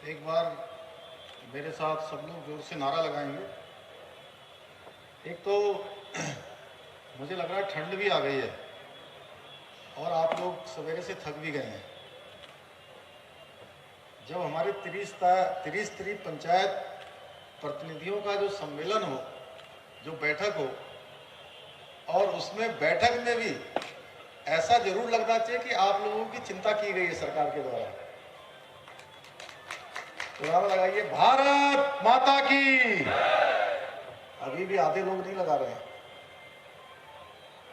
एक बार मेरे साथ सब लोग जोर से नारा लगाएंगे। एक तो मुझे लग रहा है ठंड भी आ गई है और आप लोग सवेरे से थक भी गए हैं। जब हमारे त्रिस्तरीय पंचायत प्रतिनिधियों का जो सम्मेलन हो, जो बैठक हो, और उसमें बैठक में भी ऐसा जरूर लगना चाहिए कि आप लोगों की चिंता की गई है सरकार के द्वारा। तो नारा लगाइए, भारत माता की। अभी भी आधे लोग नहीं लगा रहे हैं।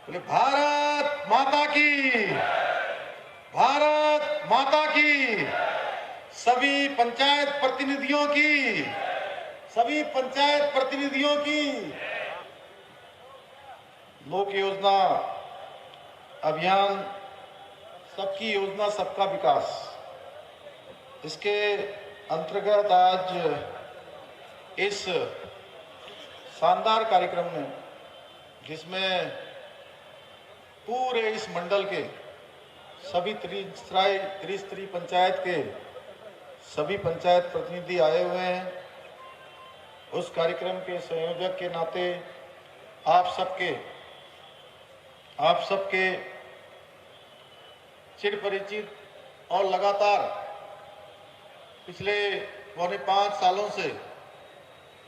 बोले भारत माता की, भारत माता की। सभी पंचायत प्रतिनिधियों की, सभी पंचायत प्रतिनिधियों की लोक योजना अभियान, सबकी योजना सबका विकास, इसके अंतर्गत आज इस शानदार कार्यक्रम में, जिसमें पूरे इस मंडल के सभी त्रिस्तरीय पंचायत के सभी पंचायत प्रतिनिधि आए हुए हैं, उस कार्यक्रम के संयोजक के नाते आप सबके चिर परिचित और लगातार पिछले 4.5 सालों से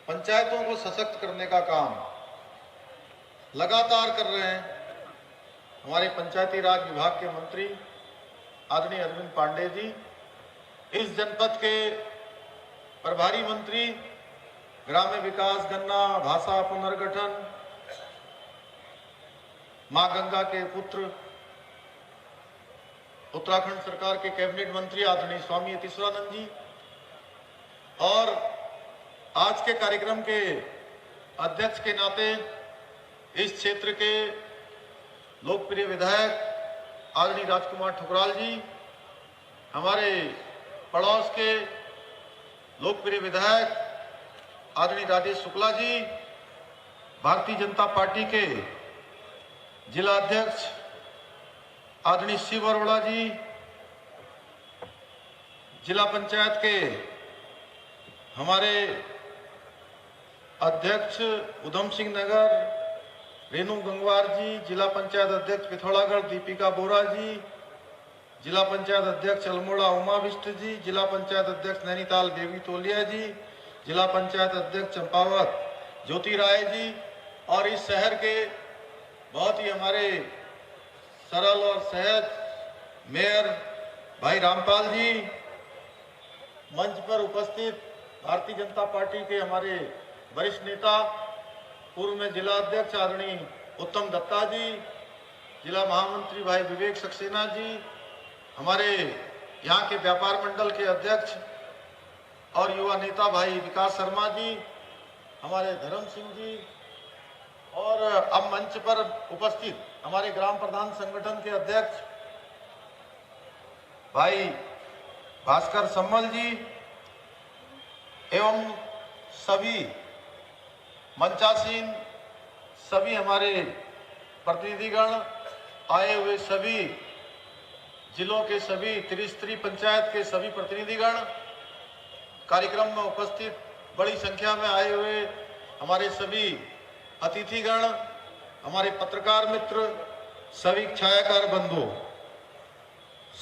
पंचायतों को सशक्त करने का काम लगातार कर रहे हैं हमारे पंचायती राज विभाग के मंत्री आदरणीय अरविंद पांडे जी, इस जनपद के प्रभारी मंत्री ग्राम्य विकास, गन्ना, भाषा पुनर्गठन, मां गंगा के पुत्र, उत्तराखंड सरकार के कैबिनेट मंत्री आदरणीय स्वामी यतीश्वरानंद जी, और आज के कार्यक्रम के अध्यक्ष के नाते इस क्षेत्र के लोकप्रिय विधायक आदरणीय राजकुमार ठुकराल जी, हमारे पड़ोस के लोकप्रिय विधायक आदरणीय राजेश शुक्ला जी, भारतीय जनता पार्टी के जिला अध्यक्ष आदरणीय शिव अरोड़ा जी, जिला पंचायत के हमारे अध्यक्ष उधम सिंह नगर रेणु गंगवार जी, जिला पंचायत अध्यक्ष पिथौरागढ़ दीपिका बोरा जी, जिला पंचायत अध्यक्ष अल्मोड़ा उमा बिष्ट जी, जिला पंचायत अध्यक्ष नैनीताल बेबी तोलिया जी, जिला पंचायत अध्यक्ष चंपावत ज्योति राय जी, और इस शहर के बहुत ही हमारे सरल और सहज मेयर भाई रामपाल जी, मंच पर उपस्थित भारतीय जनता पार्टी के हमारे वरिष्ठ नेता पूर्व में जिला अध्यक्ष आदरणीय उत्तम दत्ता जी, जिला महामंत्री भाई विवेक सक्सेना जी, हमारे यहाँ के व्यापार मंडल के अध्यक्ष और युवा नेता भाई विकास शर्मा जी, हमारे धर्म सिंह जी, और अब मंच पर उपस्थित हमारे ग्राम प्रधान संगठन के अध्यक्ष भाई भास्कर सम्मल जी, एवं सभी मंचासीन सभी हमारे प्रतिनिधिगण, आए हुए सभी जिलों के सभी त्रिस्तरीय पंचायत के सभी प्रतिनिधिगण, कार्यक्रम में उपस्थित बड़ी संख्या में आए हुए हमारे सभी अतिथिगण, हमारे पत्रकार मित्र, सभी छायाकार बंधु,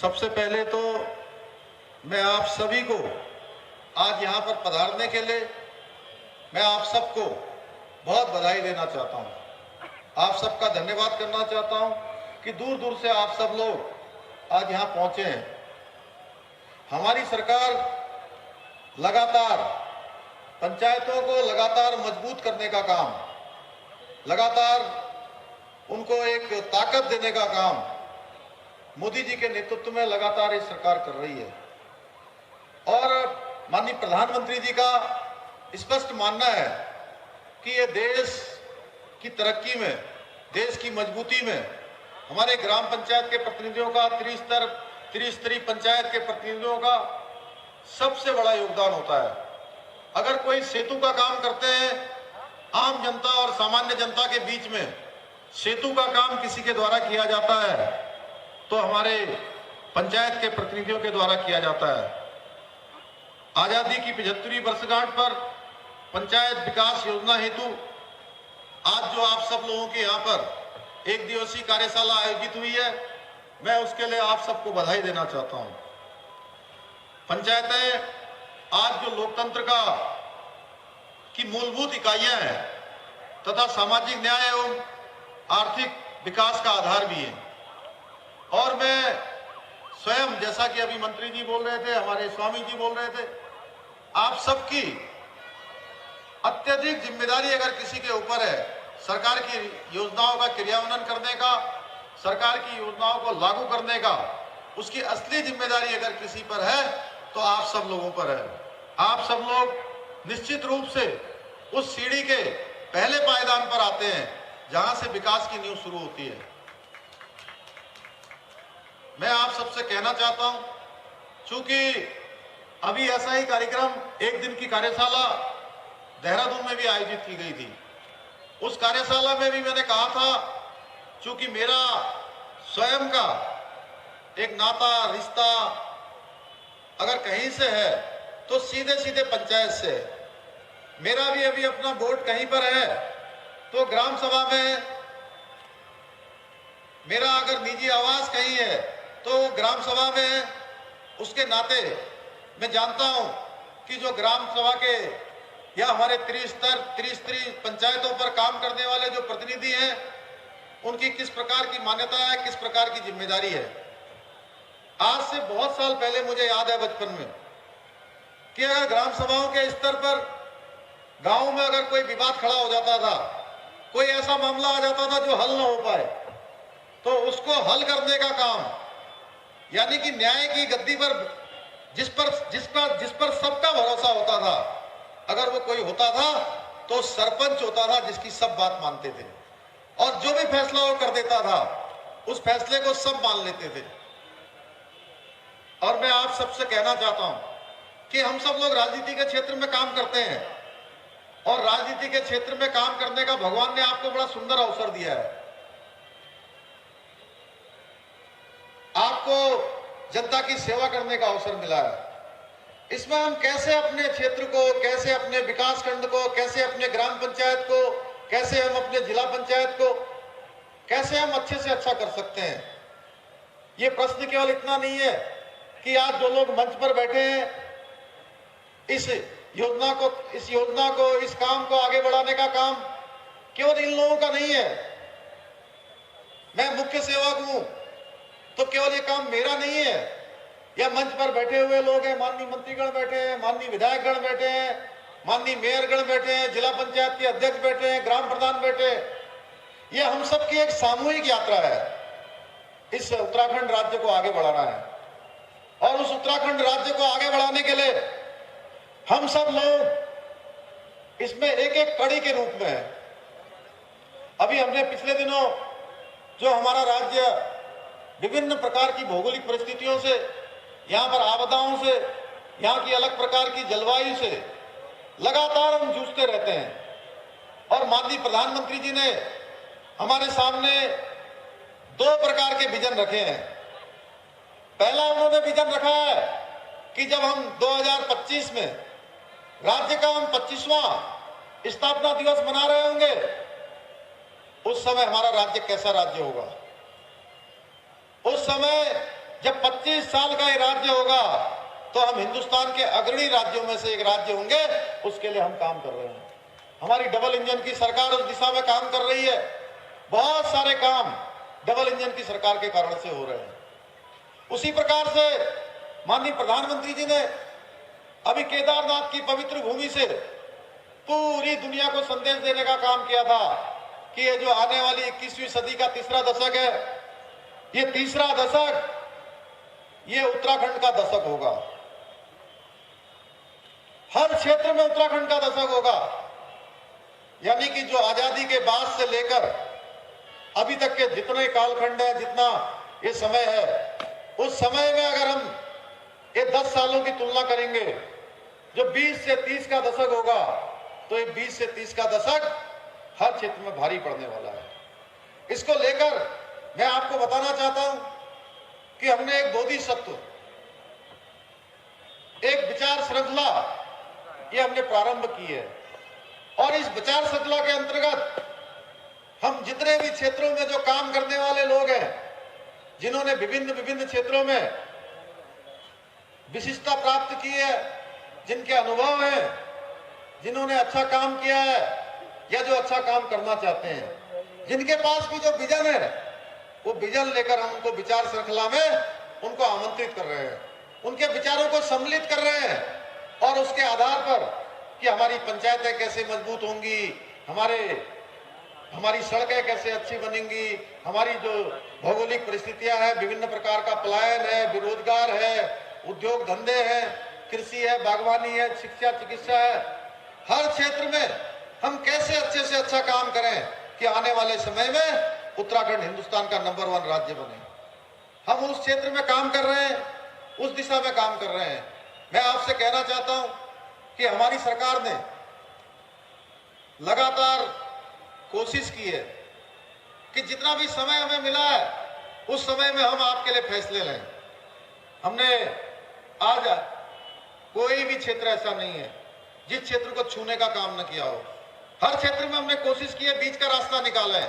सबसे पहले तो मैं आप सभी को आज यहाँ पर पधारने के लिए मैं आप सबको बहुत बधाई देना चाहता हूँ। आप सबका धन्यवाद करना चाहता हूँ कि दूर दूर से आप सब लोग आज यहाँ पहुँचे हैं। हमारी सरकार लगातार पंचायतों को लगातार मजबूत करने का काम, लगातार उनको एक ताकत देने का काम मोदी जी के नेतृत्व में लगातार ये सरकार कर रही है। और माननीय प्रधानमंत्री जी का स्पष्ट मानना है कि ये देश की तरक्की में, देश की मजबूती में हमारे ग्राम पंचायत के प्रतिनिधियों का, त्रिस्तरीय पंचायत के प्रतिनिधियों का सबसे बड़ा योगदान होता है। अगर कोई सेतु का काम करते हैं, आम जनता और सामान्य जनता के बीच में सेतु का काम किसी के द्वारा किया जाता है तो हमारे पंचायत के प्रतिनिधियों के द्वारा किया जाता है। आजादी की 75वीं वर्षगांठ पर पंचायत विकास योजना हेतु आज जो आप सब लोगों के यहाँ पर एक दिवसीय कार्यशाला आयोजित हुई है, मैं उसके लिए आप सबको बधाई देना चाहता हूँ। पंचायतें आज जो लोकतंत्र की मूलभूत इकाइयां हैं तथा सामाजिक न्याय एवं आर्थिक विकास का आधार भी है। और मैं स्वयं, जैसा कि अभी मंत्री जी बोल रहे थे, हमारे स्वामी जी बोल रहे थे, आप सबकी अत्यधिक जिम्मेदारी अगर किसी के ऊपर है, सरकार की योजनाओं का क्रियान्वयन करने का, सरकार की योजनाओं को लागू करने का, उसकी असली जिम्मेदारी अगर किसी पर है तो आप सब लोगों पर है। आप सब लोग निश्चित रूप से उस सीढ़ी के पहले पायदान पर आते हैं जहां से विकास की नींव शुरू होती है। मैं आप सबसे कहना चाहता हूं, चूंकि अभी ऐसा ही कार्यक्रम, एक दिन की कार्यशाला देहरादून में भी आयोजित की गई थी। उस कार्यशाला में भी मैंने कहा था, चूंकि मेरा स्वयं का एक नाता रिश्ता अगर कहीं से है तो सीधे सीधे पंचायत से है। मेरा भी अभी अपना वोट कहीं पर है तो ग्राम सभा में, मेरा अगर निजी आवास कहीं है तो ग्राम सभा में। उसके नाते मैं जानता हूं कि जो ग्राम सभा के या हमारे त्रिस्तरीय पंचायतों पर काम करने वाले जो प्रतिनिधि हैं, उनकी किस प्रकार की मान्यता है, किस प्रकार की जिम्मेदारी है। आज से बहुत साल पहले मुझे याद है बचपन में कि अगर ग्राम सभाओं के स्तर पर गांव में अगर कोई विवाद खड़ा हो जाता था, कोई ऐसा मामला आ जाता था जो हल ना हो पाए, तो उसको हल करने का काम, यानी कि न्याय की गद्दी पर जिस पर सबका भरोसा होता था, अगर वो कोई होता था तो सरपंच होता था जिसकी सब बात मानते थे, और जो भी फैसला वो कर देता था उस फैसले को सब मान लेते थे। और मैं आप सबसे कहना चाहता हूं कि हम सब लोग राजनीति के क्षेत्र में काम करते हैं, और राजनीति के क्षेत्र में काम करने का भगवान ने आपको बड़ा सुंदर अवसर दिया है। आपको जनता की सेवा करने का अवसर मिला है। इसमें हम कैसे अपने क्षेत्र को, कैसे अपने विकास खंड को, कैसे अपने ग्राम पंचायत को, कैसे हम अपने जिला पंचायत को, कैसे हम अच्छे से अच्छा कर सकते हैं। ये प्रश्न केवल इतना नहीं है कि आज जो लोग मंच पर बैठे हैं, इस योजना को, इस काम को आगे बढ़ाने का काम केवल इन लोगों का नहीं है। मैं मुख्य सेवक हूं तो केवल ये काम मेरा नहीं है, या मंच पर बैठे हुए लोग हैं, माननीय मंत्रीगण बैठे हैं, माननीय विधायकगण बैठे हैं, माननीय मेयरगण बैठे हैं, जिला पंचायत के अध्यक्ष बैठे हैं, ग्राम प्रधान बैठे हैं। ये हम सबकी एक सामूहिक यात्रा है। इस उत्तराखंड राज्य को आगे बढ़ाना है, और उस उत्तराखंड राज्य को आगे बढ़ाने के लिए हम सब लोग इसमें एक एक कड़ी के रूप में है। अभी हमने पिछले दिनों जो हमारा राज्य विभिन्न प्रकार की भौगोलिक परिस्थितियों से, यहाँ पर आपदाओं से, यहाँ की अलग प्रकार की जलवायु से लगातार हम जूझते रहते हैं, और माननीय प्रधानमंत्री जी ने हमारे सामने दो प्रकार के विजन रखे हैं। पहला उन्होंने विजन रखा है कि जब हम 2025 में राज्य का हम 25वां स्थापना दिवस मना रहे होंगे, उस समय हमारा राज्य कैसा राज्य होगा। उस समय जब 25 साल का ये राज्य होगा तो हम हिंदुस्तान के अग्रणी राज्यों में से एक राज्य होंगे। उसके लिए हम काम कर रहे हैं। हमारी डबल इंजन की सरकार उस दिशा में काम कर रही है। बहुत सारे काम डबल इंजन की सरकार के कारण से हो रहे हैं। उसी प्रकार से माननीय प्रधानमंत्री जी ने अभी केदारनाथ की पवित्र भूमि से पूरी दुनिया को संदेश देने का काम किया था कि ये जो आने वाली 21वीं सदी का तीसरा दशक है, ये तीसरा दशक ये उत्तराखंड का दशक होगा। हर क्षेत्र में उत्तराखंड का दशक होगा। यानी कि जो आजादी के बाद से लेकर अभी तक के जितने कालखंड है, जितना ये समय है, उस समय में अगर हम ये 10 सालों की तुलना करेंगे, जो 20 से 30 का दशक होगा, तो ये 20 से 30 का दशक हर क्षेत्र में भारी पड़ने वाला है। इसको लेकर मैं आपको बताना चाहता हूं कि हमने एक बोधिसत्व, एक विचार श्रृंखला ये हमने प्रारंभ की है और इस विचार श्रृंखला के अंतर्गत हम जितने भी क्षेत्रों में जो काम करने वाले लोग हैं, जिन्होंने विभिन्न विभिन्न क्षेत्रों में विशिष्टता प्राप्त की है, जिनके अनुभव हैं, जिन्होंने अच्छा काम किया है या जो अच्छा काम करना चाहते हैं, जिनके पास भी जो विजन है, वो विजन लेकर हम उनको विचार श्रृंखला में उनको आमंत्रित कर रहे हैं, उनके विचारों को सम्मिलित कर रहे हैं और उसके आधार पर कि हमारी पंचायतें कैसे मजबूत होंगी, हमारी सड़कें कैसे अच्छी बनेंगी, हमारी जो भौगोलिक परिस्थितियां हैं, विभिन्न प्रकार का पलायन है, बेरोजगार है, उद्योग धंधे हैं, कृषि है, बागवानी है, शिक्षा चिकित्सा है, हर क्षेत्र में हम कैसे अच्छे से अच्छा काम करें कि आने वाले समय में उत्तराखंड हिंदुस्तान का नंबर 1 राज्य बने। हम उस क्षेत्र में काम कर रहे हैं, उस दिशा में काम कर रहे हैं। मैं आपसे कहना चाहता हूं कि हमारी सरकार ने लगातार कोशिश की है कि जितना भी समय हमें मिला है उस समय में हम आपके लिए फैसले लें। हमने आज कोई भी क्षेत्र ऐसा नहीं है जिस क्षेत्र को छूने का काम न किया हो। हर क्षेत्र में हमने कोशिश की है बीच का रास्ता निकाले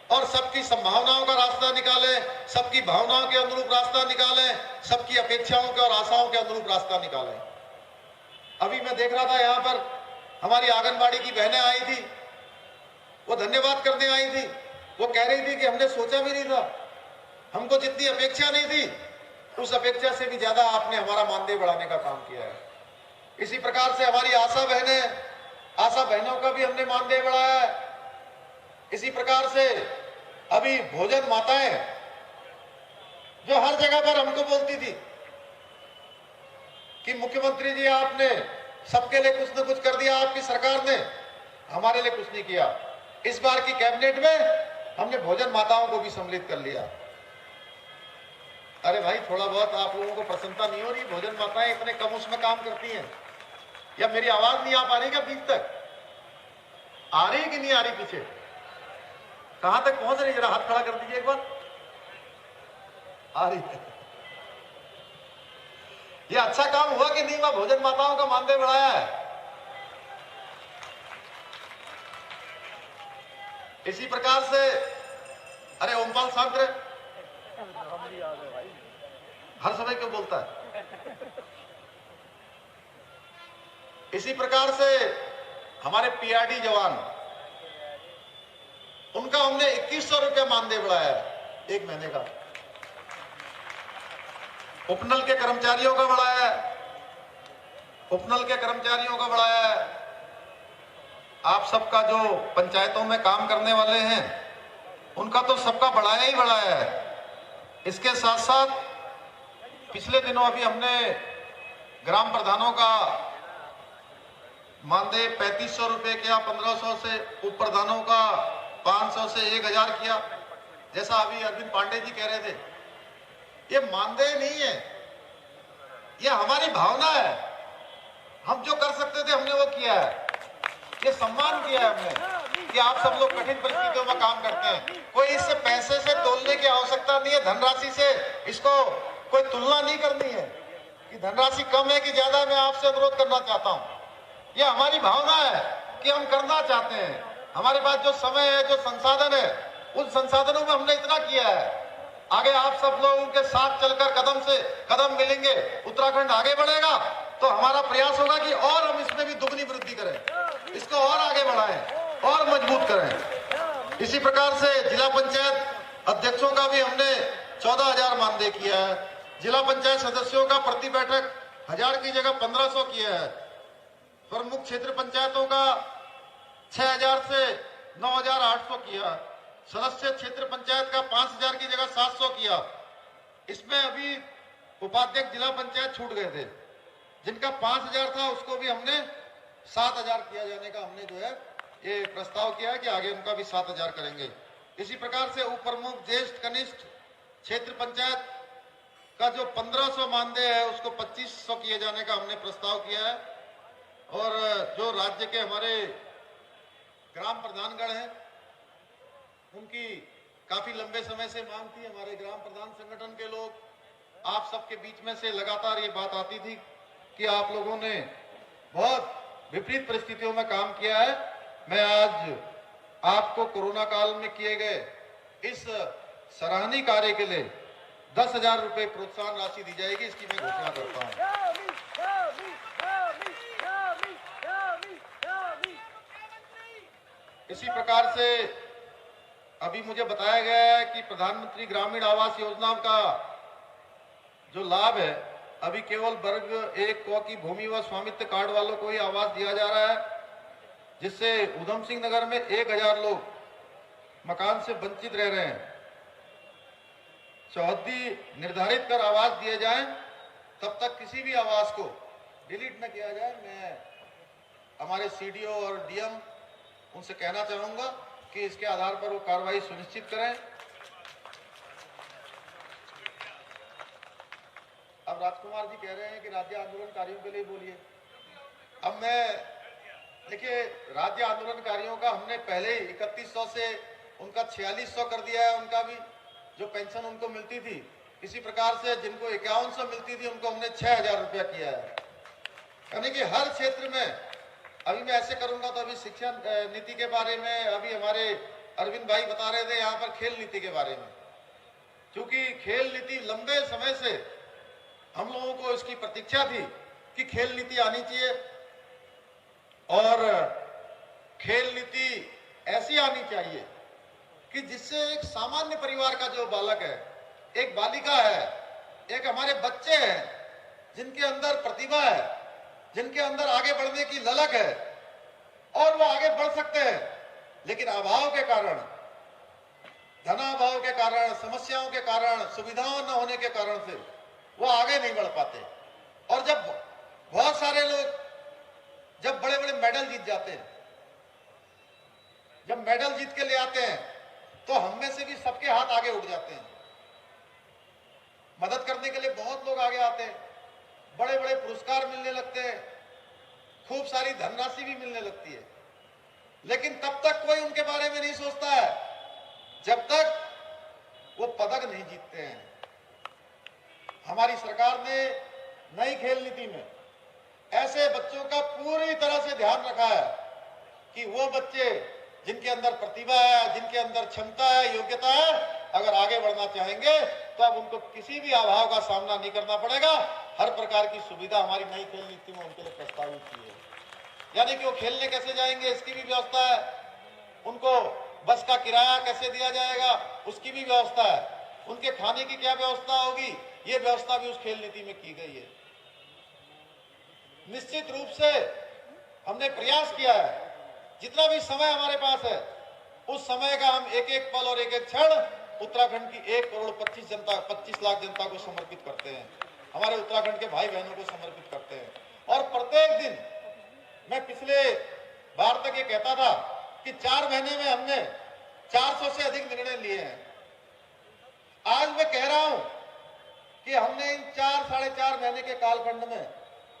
और सबकी संभावनाओं का रास्ता निकाले, सबकी भावनाओं के अनुरूप रास्ता निकाले, सबकी अपेक्षाओं के और आशाओं के अनुरूप रास्ता निकाले। अभी मैं देख रहा था यहाँ पर हमारी आंगनबाड़ी की बहनें आई थी, वो धन्यवाद करने आई थी। वो कह रही थी कि हमने सोचा भी नहीं था, हमको जितनी अपेक्षा नहीं थी उस अपेक्षा से भी ज्यादा आपने हमारा मानदेय बढ़ाने का काम किया है। इसी प्रकार से हमारी आशा बहनों का भी हमने मानदेय बढ़ाया है। इसी प्रकार से अभी भोजन माताएं जो हर जगह पर हमको बोलती थी कि मुख्यमंत्री जी आपने सबके लिए कुछ न कुछ कर दिया, आपकी सरकार ने हमारे लिए कुछ नहीं किया। इस बार की कैबिनेट में हमने भोजन माताओं को भी सम्मिलित कर लिया। अरे भाई, थोड़ा बहुत आप लोगों को प्रसन्नता नहीं हो रही? भोजन माताएं इतने कम उसमें काम करती हैं, या मेरी आवाज नहीं आ पा रही क्या? बीच तक आ रही कि नहीं आ रही? पीछे कहां तक पहुंच रही? जरा हाथ खड़ा कर दीजिए एक बार। आ रही है। ये अच्छा काम हुआ कि नहीं हुआ? भोजन माताओं का मानदेय बढ़ाया है। इसी प्रकार से अरे ओमपाल शांत रहे, हर समय क्यों बोलता है? इसी प्रकार से हमारे पीआरडी जवान, उनका हमने 2100 रुपया मानदेय बढ़ाया है 1 महीने का। उपनल के कर्मचारियों का बढ़ाया है, आप सबका जो पंचायतों में काम करने वाले हैं उनका तो सबका बढ़ाया ही बढ़ाया है। इसके साथ साथ पिछले दिनों अभी हमने ग्राम प्रधानों का मानदेय 3500 रुपये किया, 1500 से उप प्रधानों का 500 से 1000 किया। जैसा अभी अरविंद पांडे जी कह रहे थे, ये मानदेय नहीं है, ये हमारी भावना है। हम जो कर सकते थे हमने वो किया है, ये सम्मान किया है हमने कि आप सब लोग कठिन परिस्थितियों में काम करते हैं। कोई इससे पैसे से तोलने की आवश्यकता नहीं है, धनराशि से इसको कोई तुलना नहीं करनी है कि धनराशि कम है कि ज्यादा। मैं आपसे अनुरोध करना चाहता हूं, ये हमारी भावना है कि हम करना चाहते हैं। हमारे पास जो समय है, जो संसाधन है, उन संसाधनों में हमने इतना किया है। आगे आप सब लोगों के साथ चलकर कदम से कदम मिलेंगे, उत्तराखंड आगे बढ़ेगा। तो हमारा प्रयास होगा कि और हम इसमें भी दुगनी वृद्धि करें, इसको और आगे बढ़ाएं और मजबूत करें। इसी प्रकार से जिला पंचायत अध्यक्षों का भी हमने 14,000 मानदेय किया है। जिला पंचायत सदस्यों का प्रति बैठक 1000 की जगह 1500 किया है। प्रमुख क्षेत्र पंचायतों का 6000 से 9800 किया। सदस्य क्षेत्र पंचायत का 5000 की जगह 700 किया। इसमें अभी उपाध्यक्ष जिला पंचायत छूट गए थे, जिनका 5000 था उसको भी हमने 7000 किया जाने का हमने जो है ये प्रस्ताव किया है कि आगे उनका भी 7000 करेंगे। इसी प्रकार से उप प्रमुख, ज्येष्ठ, कनिष्ठ क्षेत्र पंचायत का जो 1500 मानदेय है उसको 2500 किए जाने का हमने प्रस्ताव किया है। और जो राज्य के हमारे ग्राम प्रधानगण हैं, उनकी काफी लंबे समय से मांग थी। हमारे ग्राम प्रधान संगठन के लोग, आप सबके बीच में से लगातार ये बात आती थी कि आप लोगों ने बहुत विपरीत परिस्थितियों में काम किया है। मैं आज आपको कोरोना काल में किए गए इस सराहनीय कार्य के लिए 10,000 रुपए प्रोत्साहन राशि दी जाएगी, इसकी मैं घोषणा करता हूं। इसी प्रकार से अभी मुझे बताया गया है कि प्रधानमंत्री ग्रामीण आवास योजना का जो लाभ है, अभी केवल वर्ग 1 क की भूमि व स्वामित्व कार्ड वालों को ही आवास दिया जा रहा है, जिससे उधम सिंह नगर में 1,000 लोग मकान से वंचित रह रहे हैं। चौहद्दी निर्धारित कर आवास दिए जाएं, तब तक किसी भी आवास को डिलीट न किया जाए। मैं हमारे सीडीओ और डीएम उनसे कहना चाहूंगा कि इसके आधार पर वो कार्रवाई सुनिश्चित करें। अब राजकुमार जी कह रहे हैं कि राज्य आंदोलनकारियों के लिए बोलिए। अब मैं देखिए, राज्य आंदोलनकारियों का हमने पहले ही 3100 से उनका 4600 कर दिया है। उनका भी जो पेंशन उनको मिलती थी, इसी प्रकार से जिनको 5100 मिलती थी उनको हमने 6,000 रुपया किया है। यानी कि हर क्षेत्र में अभी मैं ऐसे करूंगा तो अभी शिक्षा नीति के बारे में अभी हमारे अरविंद भाई बता रहे थे, यहाँ पर खेल नीति के बारे में, क्योंकि खेल नीति लंबे समय से हम लोगों को इसकी प्रतीक्षा थी कि खेल नीति आनी चाहिए और खेल नीति ऐसी आनी चाहिए कि जिससे एक सामान्य परिवार का जो बालक है, एक बालिका है, एक हमारे बच्चे हैं जिनके अंदर प्रतिभा है, जिनके अंदर आगे बढ़ने की ललक है और वो आगे बढ़ सकते हैं, लेकिन अभाव के कारण, धनाभाव के कारण, समस्याओं के कारण, सुविधाओं न होने के कारण से वो आगे नहीं बढ़ पाते। और जब बहुत सारे लोग जब बड़े बड़े मेडल जीत जाते हैं, जब मेडल जीत के ले आते हैं, तो हम में से भी सबके हाथ आगे उठ जाते हैं। मदद करने के लिए बहुत लोग आगे आते हैं, बड़े बड़े पुरस्कार मिलने लगते हैं, खूब सारी धनराशि भी मिलने लगती है, लेकिन तब तक कोई उनके बारे में नहीं सोचता है जब तक वो पदक नहीं जीतते हैं। हमारी सरकार ने नई खेल नीति में ऐसे बच्चों का पूरी तरह से ध्यान रखा है कि वो बच्चे जिनके अंदर प्रतिभा है, जिनके अंदर क्षमता है, योग्यता है, अगर आगे बढ़ना चाहेंगे तो अब उनको किसी भी अभाव का सामना नहीं करना पड़ेगा। हर प्रकार की सुविधा हमारी नई खेल नीति में उनके लिए प्रस्तावित की है। यानी कि वो खेलने कैसे जाएंगे इसकी भी व्यवस्था है, उनको बस का किराया कैसे दिया जाएगा उसकी भी व्यवस्था है, उनके खाने की क्या व्यवस्था होगी, ये व्यवस्था भी उस खेल नीति में की गई है। निश्चित रूप से हमने प्रयास किया है, जितना भी समय हमारे पास है उस समय का हम एक एक पल और एक एक क्षण उत्तराखंड की 1,25 लाख जनता को समर्पित करते हैं, हमारे उत्तराखंड के भाई बहनों को समर्पित करते हैं। और प्रत्येक दिन मैं पिछले बार तक ये कहता था कि 4 महीने में हमने 400 से अधिक निर्णय लिए हैं। आज मैं कह रहा हूं कि हमने इन 4-4.5 महीने के कालखंड में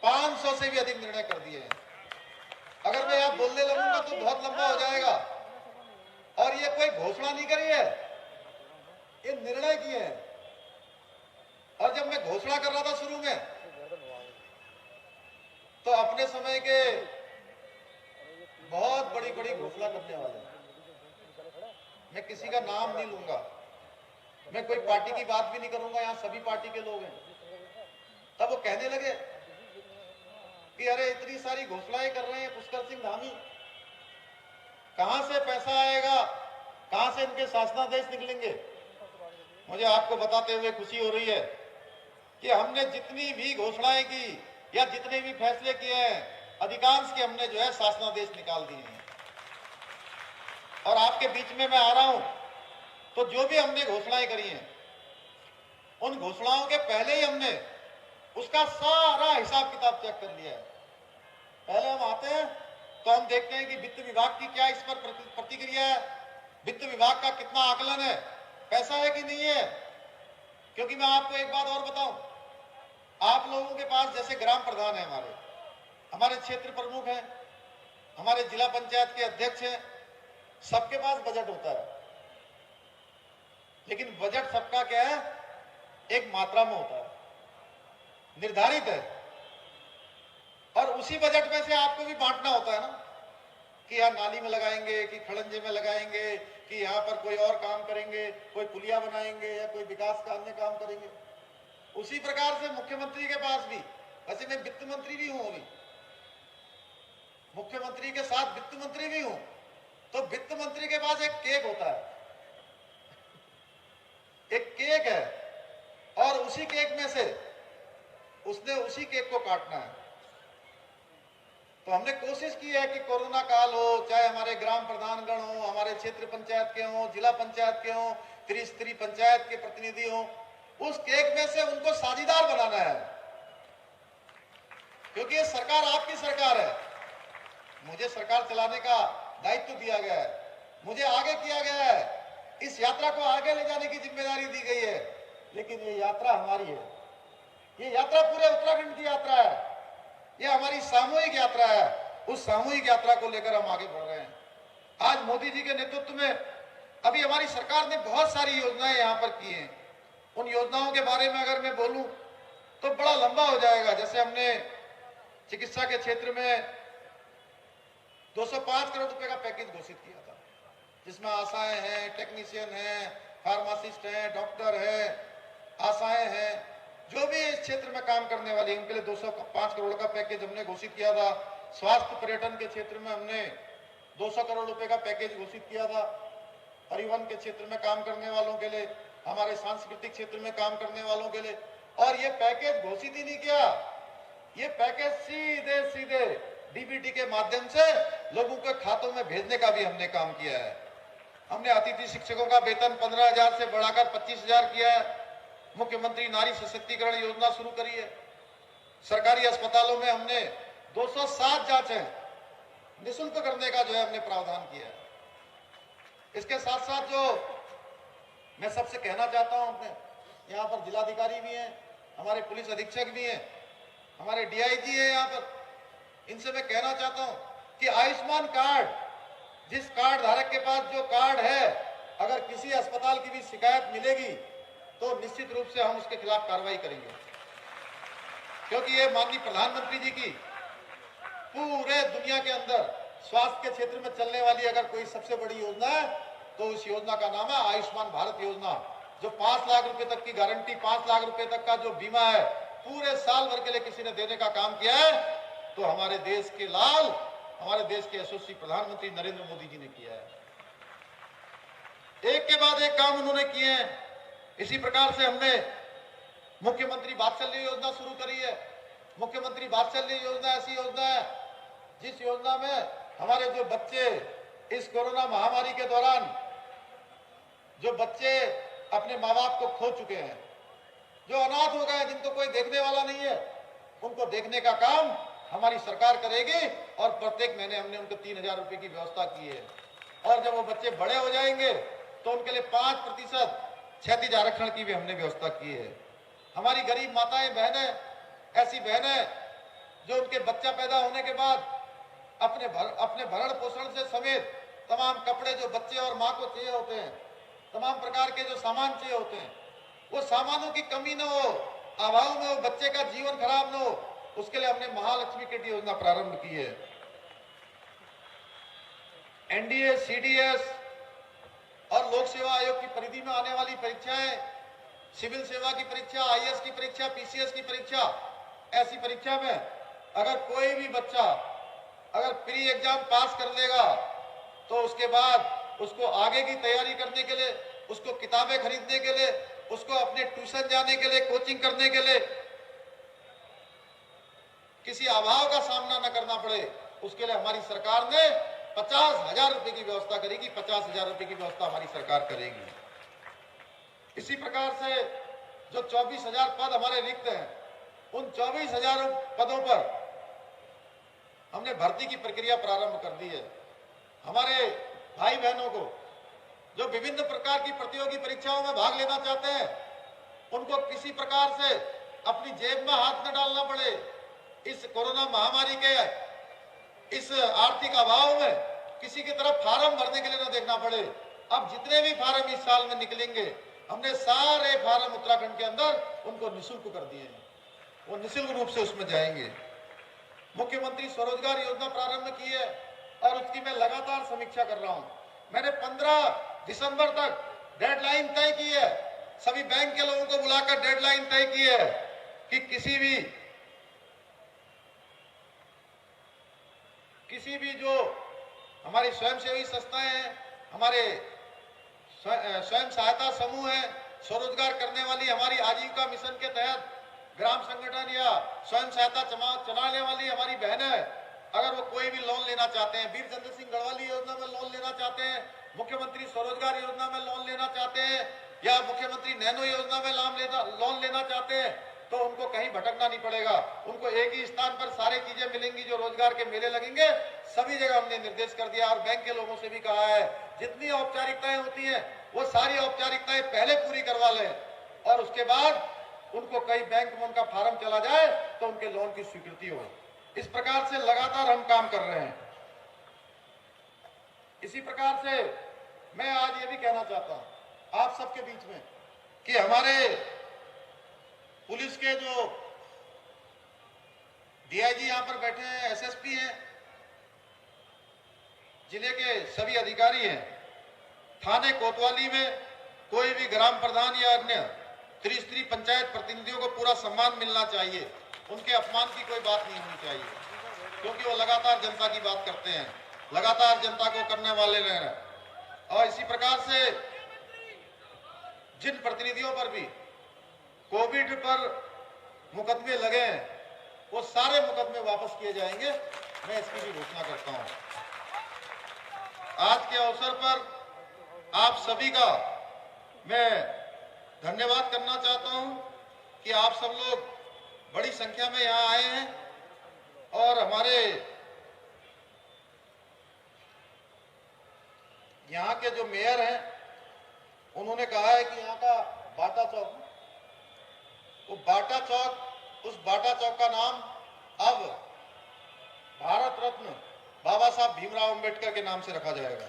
500 से भी अधिक निर्णय कर दिए हैं। अगर मैं यहां बोलने लगूंगा तो बहुत लंबा हो जाएगा। और ये कोई घोषणा नहीं करी है, ये निर्णय किए हैं। और जब मैं घोषणा कर रहा था शुरू में, तो अपने समय के बहुत बड़ी बड़ी घोषणा करने वाले, मैं किसी का नाम नहीं लूंगा, मैं कोई पार्टी की बात भी नहीं करूंगा, यहां सभी पार्टी के लोग हैं। तब वो कहने लगे कि अरे इतनी सारी घोषणाएं कर रहे हैं पुष्कर सिंह धामी, कहां से पैसा आएगा, कहां से इनके शासनादेश निकलेंगे। मुझे आपको बताते हुए खुशी हो रही है कि हमने जितनी भी घोषणाएं की या जितने भी फैसले किए हैं, अधिकांश के हमने जो है शासनादेश निकाल दिए हैं। और आपके बीच में मैं आ रहा हूं तो जो भी हमने घोषणाएं करी हैं, उन घोषणाओं के पहले ही हमने उसका सारा हिसाब किताब चेक कर लिया है। पहले हम आते हैं तो हम देखते हैं कि वित्त विभाग की क्या इस पर प्रतिक्रिया है, वित्त विभाग का कितना आकलन है, पैसा है कि नहीं है। क्योंकि मैं आपको एक बात और बताऊं, आप लोगों के पास जैसे ग्राम प्रधान है, हमारे क्षेत्र प्रमुख हैं, हमारे जिला पंचायत के अध्यक्ष हैं, सबके पास बजट होता है, लेकिन बजट सबका क्या है, एक मात्रा में होता है, निर्धारित है। उसी बजट में से आपको भी बांटना होता है ना, कि यहाँ नाली में लगाएंगे, कि खड़ंजे में लगाएंगे, कि यहाँ पर कोई और काम करेंगे, कोई पुलिया बनाएंगे या कोई विकास का अन्य काम करेंगे। उसी प्रकार से मुख्यमंत्री के पास भी, वैसे मैं वित्त मंत्री भी हूं, अभी मुख्यमंत्री के साथ वित्त मंत्री भी हूं, तो वित्त मंत्री के पास एक केक होता है, एक केक है, और उसी केक में से उसने उसी केक को काटना है। तो हमने कोशिश की है कि कोरोना काल हो, चाहे हमारे ग्राम प्रधानगण हो, हमारे क्षेत्र पंचायत के हो, जिला पंचायत के हो, त्रिस्तरीय पंचायत के प्रतिनिधि हो, उस केक में से उनको साझीदार बनाना है, क्योंकि ये सरकार आपकी सरकार है। मुझे सरकार चलाने का दायित्व दिया गया है, मुझे आगे किया गया है, इस यात्रा को आगे ले जाने की जिम्मेदारी दी गई है, लेकिन ये यात्रा हमारी है, ये यात्रा पूरे उत्तराखंड की यात्रा है, ये हमारी सामूहिक यात्रा है। उस सामूहिक यात्रा को लेकर हम आगे बढ़ रहे हैं। आज मोदी जी के नेतृत्व में अभी हमारी सरकार ने बहुत सारी योजनाएं यहाँ पर की हैं। उन योजनाओं के बारे में अगर मैं बोलूं तो बड़ा लंबा हो जाएगा। जैसे हमने चिकित्सा के क्षेत्र में 205 करोड़ रुपए का पैकेज घोषित किया था, जिसमें आशाएं हैं, टेक्नीशियन हैं, फार्मासिस्ट हैं, डॉक्टर हैं, आशाएं हैं, जो भी इस क्षेत्र में काम करने वाले, इनके लिए 205 करोड़ का पैकेज हमने घोषित किया था। स्वास्थ्य पर्यटन के क्षेत्र में हमने 200 करोड़ रुपए का पैकेज घोषित किया था। परिवहन के क्षेत्र में काम करने वालों के लिए, हमारे सांस्कृतिक क्षेत्र में काम करने वालों के लिए, और ये पैकेज घोषित ही नहीं किया, ये पैकेज सीधे सीधे डीबीटी के माध्यम से लोगों के खातों में भेजने का भी हमने काम किया है। हमने अतिथि शिक्षकों का वेतन 15,000 से बढ़ाकर 25,000 किया है। मुख्यमंत्री नारी सशक्तिकरण योजना शुरू करी है। सरकारी अस्पतालों में हमने 207 जांचें निःशुल्क करने का जो है हमने प्रावधान किया है। इसके साथ साथ जो मैं सबसे कहना चाहता हूं, अपने यहाँ पर जिलाधिकारी भी हैं, हमारे पुलिस अधीक्षक भी हैं, हमारे डीआईजी हैं यहाँ पर, इनसे मैं कहना चाहता हूं कि आयुष्मान कार्ड, जिस कार्ड धारक के पास जो कार्ड है, अगर किसी अस्पताल की भी शिकायत मिलेगी तो निश्चित रूप से हम उसके खिलाफ कार्रवाई करेंगे, क्योंकि ये माननीय प्रधानमंत्री जी की पूरे दुनिया के अंदर स्वास्थ्य के क्षेत्र में चलने वाली अगर कोई सबसे बड़ी योजना है तो उस योजना का नाम है आयुष्मान भारत योजना, जो 5 लाख रुपए तक की गारंटी, 5 लाख रुपए तक का जो बीमा है, पूरे साल भर के लिए किसी ने देने का काम किया है तो हमारे देश के लाल, हमारे देश के यशस्वी प्रधानमंत्री नरेंद्र मोदी जी ने किया है। एक के बाद एक काम उन्होंने किए हैं। इसी प्रकार से हमने मुख्यमंत्री वात्सल्य योजना शुरू करी है। मुख्यमंत्री वात्सल्य योजना ऐसी योजना है जिस योजना में हमारे जो बच्चे इस कोरोना महामारी के दौरान, जो बच्चे अपने माँ बाप को खो चुके हैं, जो अनाथ हो गए, जिनको कोई देखने वाला नहीं है, उनको देखने का काम हमारी सरकार करेगी, और प्रत्येक महीने हमने उनको 3,000 रुपए की व्यवस्था की है। और जब वो बच्चे बड़े हो जाएंगे तो उनके लिए 5% क्षैतिज आरक्षण की भी हमने व्यवस्था की है। हमारी गरीब माताएं, बहनें, ऐसी बहनें जो उनके बच्चा पैदा होने के बाद अपने भरण पोषण से समेत तमाम कपड़े जो बच्चे और माँ को चाहिए होते हैं, तमाम प्रकार के जो सामान चाहिए होते हैं, वो सामानों की कमी न हो, अभाव में हो, बच्चे का जीवन खराब न हो, उसके लिए हमने महालक्ष्मी किट योजना प्रारंभ की है। एनडीए, सीडीएस और लोक सेवा आयोग की परिधि में आने वाली परीक्षाएं, सिविल सेवा की परीक्षा, आईएएस की परीक्षा, पीसीएस की परीक्षा, ऐसी परीक्षा में अगर कोई भी बच्चा अगर प्री एग्जाम पास कर लेगा तो उसके बाद उसको आगे की तैयारी करने के लिए, उसको किताबें खरीदने के लिए, उसको अपने ट्यूशन जाने के लिए, कोचिंग करने के लिए किसी अभाव का सामना न करना पड़े, उसके लिए हमारी सरकार ने 50,000 रुपए की व्यवस्था करेगी। 50,000 रुपए की व्यवस्था हमारी सरकार करेगी। इसी प्रकार से जो 24,000 पद हमारे रिक्त हैं, उन 24,000 पदों पर हमने भर्ती की प्रक्रिया प्रारंभ कर दी है। हमारे भाई बहनों को जो विभिन्न प्रकार की प्रतियोगी परीक्षाओं में भाग लेना चाहते हैं, उनको किसी प्रकार से अपनी जेब में हाथ न डालना पड़े। इस कोरोना महामारी के इस आर्थिक अभाव में किसी की तरफ फार्म भरने के लिए न देखना पड़े। अब जितने भी फार्म इस साल में निकलेंगे, हमने सारे फार्म उत्तराखंड के अंदर उनको निःशुल्क कर दिए हैं, वो निःशुल्क रूप से उसमें जाएंगे। मुख्यमंत्री स्वरोजगार योजना प्रारंभ की है और उसकी मैं लगातार समीक्षा कर रहा हूं। मैंने 15 दिसंबर तक डेडलाइन तय की है, सभी बैंक के लोगों को बुलाकर डेडलाइन तय की है कि किसी भी जो हमारी स्वयंसेवी संस्थाएं हैं, हमारे स्वयं सहायता समूह है, स्वरोजगार करने वाली हमारी आजीविका मिशन के तहत ग्राम संगठन या स्वयं सहायता चलाने वाली हमारी बहनें है, अगर वो कोई भी लोन लेना चाहते हैं, वीर चंद्र सिंह गढ़वाली योजना में लोन लेना चाहते हैं, मुख्यमंत्री स्वरोजगार योजना में लोन लेना चाहते हैं या मुख्यमंत्री नैनो योजना में लोन लेना चाहते हैं, तो उनको कहीं भटकना नहीं पड़ेगा। उनको एक ही स्थान पर सारी चीजें मिलेंगी। जो रोजगार के मेले लगेंगे सभी जगह हमने निर्देश कर दिया और बैंक के लोगों से भी कहा है, जितनी औपचारिकताएं होती हैं वो सारी औपचारिकताएं पहले पूरी करवा लें और उसके बाद उनको कई बैंक में उनका फार्म चला जाए तो उनके लोन की स्वीकृति हो। इस प्रकार से लगातार हम काम कर रहे हैं। इसी प्रकार से मैं आज ये भी कहना चाहता हूं आप सबके बीच में कि हमारे पुलिस के जो डीआईजी यहां पर बैठे हैं, एसएसपी हैं, जिले के सभी अधिकारी हैं, थाने कोतवाली में कोई भी ग्राम प्रधान या अन्य त्रिस्तरीय पंचायत प्रतिनिधियों को पूरा सम्मान मिलना चाहिए। उनके अपमान की कोई बात नहीं होनी चाहिए, क्योंकि वो लगातार जनता की बात करते हैं, लगातार जनता को करने वाले रह रहे हैं। और इसी प्रकार से जिन प्रतिनिधियों पर भी कोविड पर मुकदमे लगे हैं वो सारे मुकदमे वापस किए जाएंगे, मैं इसकी भी घोषणा करता हूं। आज के अवसर पर आप सभी का मैं धन्यवाद करना चाहता हूं कि आप सब लोग बड़ी संख्या में यहां आए हैं और हमारे यहां के जो मेयर हैं उन्होंने कहा है कि यहां का बाटा चौक, वो बाटा चौक, उस बाटा चौक का नाम अब भारत रत्न बाबा साहब भीमराव अंबेडकर के नाम से रखा जाएगा।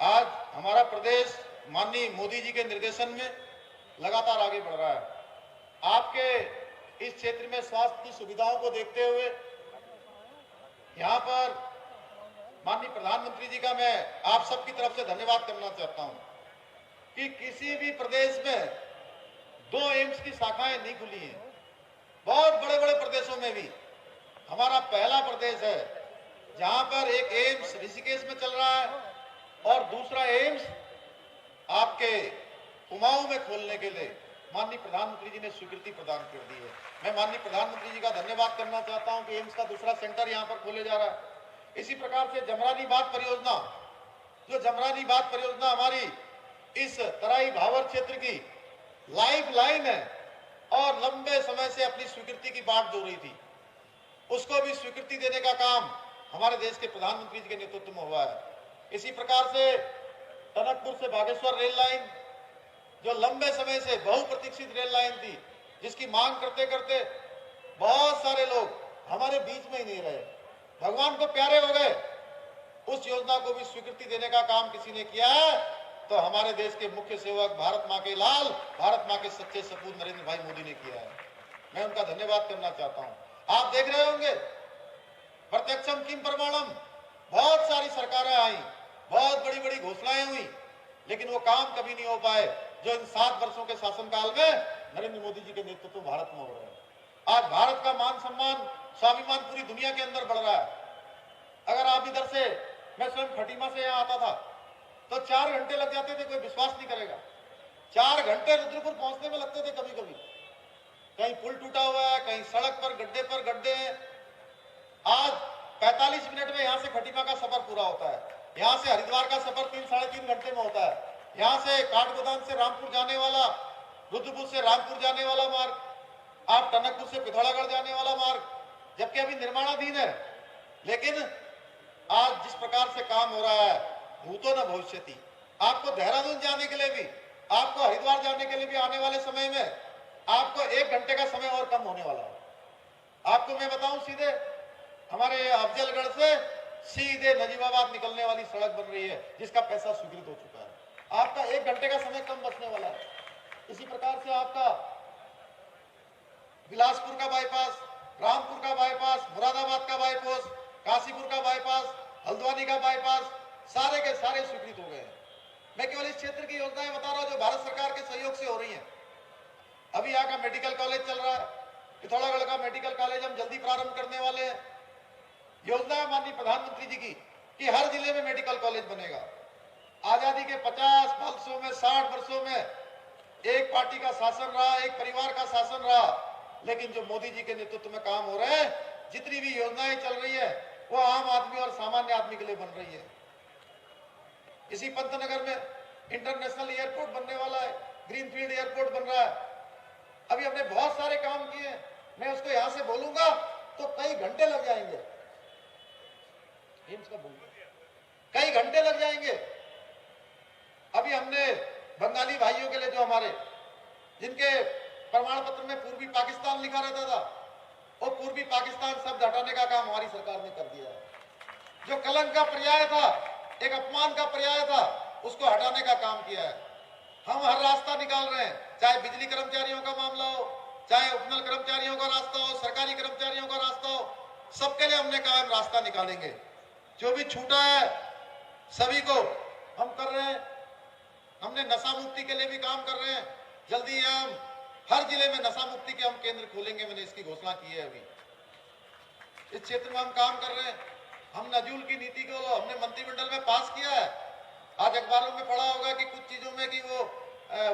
आज हमारा प्रदेश माननीय मोदी जी के निर्देशन में लगातार आगे बढ़ रहा है। आपके इस क्षेत्र में स्वास्थ्य की सुविधाओं को देखते हुए यहां पर माननीय प्रधानमंत्री जी का मैं आप सबकी तरफ से धन्यवाद करना चाहता हूं कि किसी भी प्रदेश में 2 एम्स की शाखाएं नहीं खुली हैं। बहुत बड़े बड़े प्रदेशों में भी हमारा पहला प्रदेश है जहां पर एक एम्स ऋषिकेश में चल रहा है और दूसरा एम्स आपके कुमाऊं में खोलने के लिए माननीय प्रधानमंत्री जी ने स्वीकृति प्रदान कर दी है। मैं माननीय प्रधानमंत्री जी का धन्यवाद करना चाहता हूं कि एम्स का दूसरा सेंटर यहां पर खोले जा रहा है। इसी प्रकार से जमरानी बांध परियोजना, जो जमरानी बांध परियोजना हमारी इस तराई भावर क्षेत्र की लाइफ लाइन है और लंबे समय से अपनी स्वीकृति की बाट जो रही थी, उसको भी स्वीकृति देने का काम हमारे देश के प्रधानमंत्री जी के नेतृत्व में हुआ है। इसी प्रकार से टनकपुर से बागेश्वर रेल लाइन, जो लंबे समय से बहुप्रतीक्षित रेल लाइन थी, जिसकी मांग करते करते बहुत सारे लोग हमारे बीच में ही नहीं रहे, भगवान को प्यारे हो गए, उस योजना को भी स्वीकृति देने का काम किसी ने किया है तो हमारे देश के मुख्य सेवक, भारत मां के लाल, भारत मां के सच्चे सपूत नरेंद्र भाई मोदी ने किया है। मैं उनका धन्यवाद करना चाहता हूं। आप देख रहे होंगे प्रत्यक्षम किम प्रमाणम, बहुत सारी सरकारें आई, बहुत बड़ी बड़ी घोषणाएं हुई, लेकिन वो काम कभी नहीं हो पाए जो इन 7 वर्षों के शासनकाल में नरेंद्र मोदी जी के नेतृत्व में भारत में हो रहे हैं। आज भारत का मान सम्मान, स्वाभिमान पूरी दुनिया के अंदर बढ़ रहा है। अगर आप इधर से, मैं स्वयं खटीमा से यहाँ आता था तो 4 घंटे लग जाते थे, कोई विश्वास नहीं करेगा। 4 घंटे रुद्रपुर पहुंचने में लगते थे कभी कभी। कहीं पुल टूटा हुआ है, कहीं सड़क पर गड्ढे हैं। आज 45 मिनट में यहाँ से खटीमा का सफर पूरा होता है। यहाँ से हरिद्वार का सफर 3-3.5 घंटे में होता है। यहाँ से काठगोदाम से रामपुर जाने वाला, रुद्रपुर से रामपुर जाने वाला मार्ग, आप टनकपुर से पिथौरागढ़ जाने वाला मार्ग, जबकि अभी निर्माणाधीन है, लेकिन आज जिस प्रकार से काम हो रहा है, भूतो न भविष्यति, आपको देहरादून जाने के लिए भी, आपको हरिद्वार जाने के लिए भी आने वाले समय में आपको 1 घंटे का समय और कम होने वाला है। आपको मैं बताऊं, सीधे हमारे अफजलगढ़ से सीधे नजीबाबाद निकलने वाली सड़क बन रही है, जिसका पैसा स्वीकृत हो चुका है। आपका 1 घंटे का समय कम बचने वाला है। इसी प्रकार से आपका बिलासपुर का बाईपास, रामपुर का बाईपास, मुरादाबाद का बाईपास, काशीपुर का बाईपास, हल्द्वानी का बाईपास, सारे के सारे स्वीकृत हो गए हैं। मैं केवल इस क्षेत्र की योजनाएं बता रहा हूं जो भारत सरकार के सहयोग से हो रही हैं। अभी यहाँ का मेडिकल कॉलेज चल रहा है, पिथौरागढ़ का मेडिकल कॉलेज हम जल्दी प्रारंभ करने वाले हैं। योजना है माननीय प्रधानमंत्री जी की कि हर जिले में मेडिकल कॉलेज बनेगा। आजादी के 50 वर्षों में, 60 वर्षों में एक पार्टी का शासन रहा, एक परिवार का शासन रहा, लेकिन जो मोदी जी के नेतृत्व में काम हो रहे हैं, जितनी भी योजनाएं चल रही है वो आम आदमी और सामान्य आदमी के लिए बन रही है। इसी पंतनगर में इंटरनेशनल एयरपोर्ट बनने वाला है, ग्रीनफील्ड एयरपोर्ट बन रहा है। अभी हमने बहुत सारे काम किए, मैं उसको यहां से बोलूंगा तो कई घंटे लग जाएंगे, कई घंटे लग जाएंगे। अभी हमने बंगाली भाइयों के लिए, जो हमारे जिनके प्रमाण पत्र में पूर्वी पाकिस्तान लिखा रहता था, वो पूर्वी पाकिस्तान शब्द हटाने का काम हमारी सरकार ने कर दिया है। जो कलंक का पर्याय था, एक अपमान का पर्याय था, उसको हटाने का काम किया है। हम हर रास्ता निकाल रहे हैं, चाहे बिजली कर्मचारियों का मामला हो, चाहे उपनल कर्मचारियों का रास्ता हो, सरकारी कर्मचारियों का रास्ता हो, सबके लिए हमने कहा हम रास्ता निकालेंगे। जो भी छूटा है सभी को हम कर रहे हैं। हमने नशा मुक्ति के लिए भी काम कर रहे हैं। जल्दी हम हर जिले में नशा मुक्ति के हम केंद्र खोलेंगे, मैंने इसकी घोषणा की है। अभी इस क्षेत्र में हम काम कर रहे हैं। हम नजूल की नीति को हमने मंत्रिमंडल में पास किया है। आज अखबारों में पढ़ा होगा कि कुछ चीजों में कि वो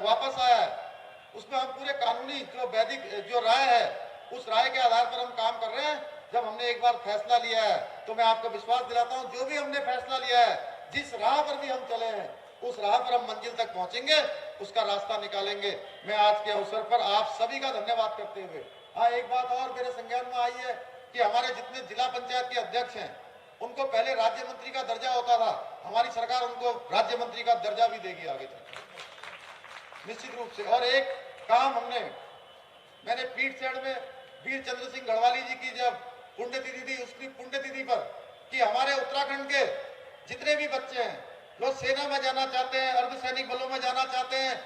वापस आया है। उसमें हम पूरे कानूनी जो वैदिक जो राय है, उस राय के आधार पर हम काम कर रहे हैं। जब हमने एक बार फैसला लिया है तो मैं आपको विश्वास दिलाता हूं, जो भी हमने फैसला लिया है, जिस राह पर भी हम चले हैं, उस राह पर हम मंजिल तक पहुंचेंगे, उसका रास्ता निकालेंगे। मैं आज के अवसर पर आप सभी का धन्यवाद करते हुए, हाँ, एक बात और मेरे संज्ञान में आई है कि हमारे जितने जिला पंचायत के अध्यक्ष हैं, उनको पहले राज्य मंत्री का दर्जा होता था। हमारी सरकार उनको राज्य मंत्री का दर्जा भी देगी आगे चल निश्चित रूप से। और एक काम मैंने पीठसेड़ में वीर चंद्र सिंह गढ़वाली जी की जब पुण्यतिथि थी, उसकी पुण्यतिथि पर कि हमारे उत्तराखंड के जितने भी बच्चे हैं, जो सेना में जाना चाहते हैं, अर्धसैनिक बलों में जाना चाहते हैं,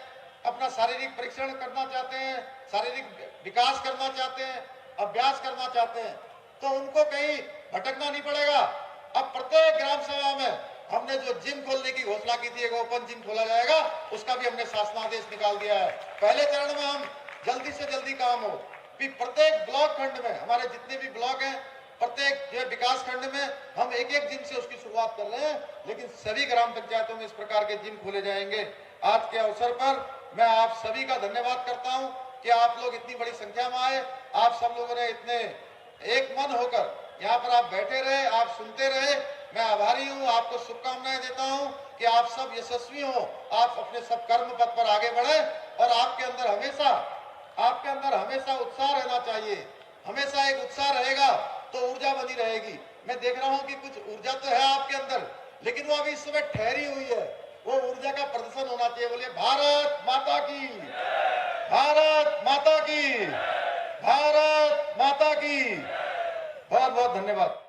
अपना शारीरिक परीक्षण करना चाहते हैं, शारीरिक विकास करना चाहते हैं, अभ्यास करना चाहते हैं, तो उनको कहीं भटकना नहीं पड़ेगा। अब प्रत्येक ग्राम सभा में हमने जो जिम खोलने की घोषणा की थी, एक ओपन जिम खोला जाएगा, उसका भी हमने शासनादेश निकाल दिया है। पहले चरण में हम जल्दी से जल्दी काम हो कि प्रत्येक ब्लॉक खंड में, हमारे जितने भी ब्लॉक हैं, प्रत्येक जो विकास खंड में हम एक एक जिम से उसकी शुरुआत कर रहे हैं, लेकिन सभी ग्राम पंचायतों में इस प्रकार के जिम खोले जाएंगे। आज के अवसर पर मैं आप सभी का धन्यवाद करता हूं कि आप लोग इतनी बड़ी संख्या में आए। आप सब लोगों ने इतने एक मन होकर यहाँ पर आप बैठे रहे, आप सुनते रहे। मैं आभारी हूँ, आपको शुभकामनाएं देता हूँ कि आप सब यशस्वी हो, आप अपने सब कर्म पथ पर आगे बढ़े और आपके अंदर हमेशा उत्साह रहना चाहिए। हमेशा एक उत्साह रहेगा तो ऊर्जा बनी रहेगी। मैं देख रहा हूँ कि कुछ ऊर्जा तो है आपके अंदर, लेकिन वो अभी इस समय ठहरी हुई है। वो ऊर्जा का प्रदर्शन होना चाहिए। बोलिए भारत माता की, भारत माता की, भारत माता की। बहुत बहुत धन्यवाद।